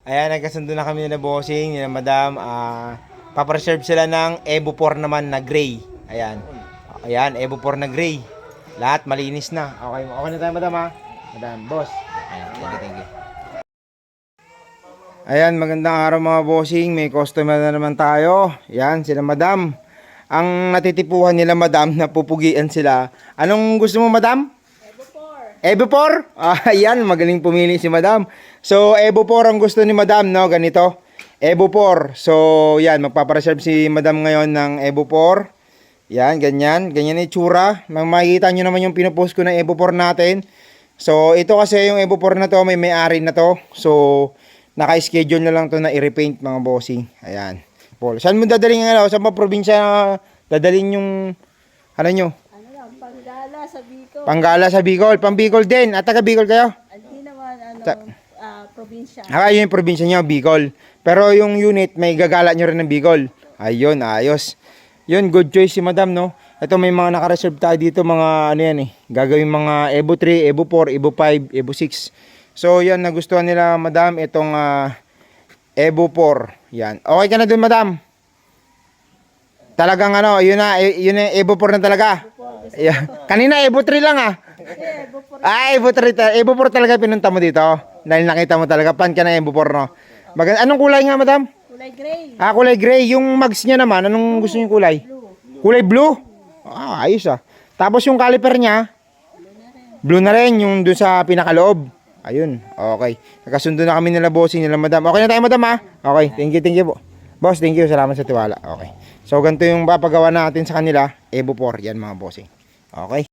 Ayan, nagkasundo na kami nila bossing, nila madam. Papreserve sila ng Evo 4 naman na gray. Ayan. Ayan, Evo 4 na gray. Lahat malinis na. Okay, okay na tayo madam ha. Madam, boss. Ayan, thank you. Ayan, magandang araw mga bossing. May customer na naman tayo. Ayan, sila madam. Ang natitipuhan nila madam, napupugian sila. Anong gusto mo madam? Evo 4? Ayan, magaling pumili si madam. So, Evo 4 ang gusto ni madam, no? Ganito. Evo 4. So, yan, magpapareserve si madam ngayon ng Evo 4. Yan, ganyan. Ganyan yung itsura. Makikita nyo naman yung pinupost ko ng Evo 4 natin. So, ito kasi yung Evo 4 na to, may may-ari na to. So, naka-schedule na lang to na i-repaint mga bossing. Ayan. Paul, saan mo dadaling ang ano? Saan pa probinsya dadaling yung ano nyo? Panggala sa Bicol. Panggala sa Bicol. Pang-Bicol din. At taga-Bicol kayo? Hindi naman, probinsya. Yun yung probinsya nyo, Bicol. Pero yung unit, may gagala nyo rin ng Bicol. Ayun, ayos. Yun, good choice si madam, no? Ito may mga naka-reserve tayo dito, mga ano yan eh. Gagawin mga Evo 3, Evo 4, Evo 5, Evo 6. So, yan, nagustuhan nila, madam, itong Evo 4. Yan. Okay ka na dun, madam? Talagang ano, yun na Evo 4 na talaga. Yeah. Kanina Evo 3 lang Evo 3. Evo 4 talaga pinunta mo dito. Dahil nakita mo talaga pan ka na Evo 4, no. Anong kulay nga, madam? Kulay gray. Kulay gray. Yung mags niya naman, anong gusto niyo kulay? Blue. Kulay blue? Ayos Tapos yung caliper niya, blue na rin yung dun sa pinakaloob. Ayun, okay. Nakasundo na kami nila bossing nila madam. Okay na tayo madam ha? Okay, thank you po. Boss, thank you. Salamat sa tiwala. Okay. So, ganito yung papagawa natin sa kanila. Evo 4. Yan mga bossing. Okay.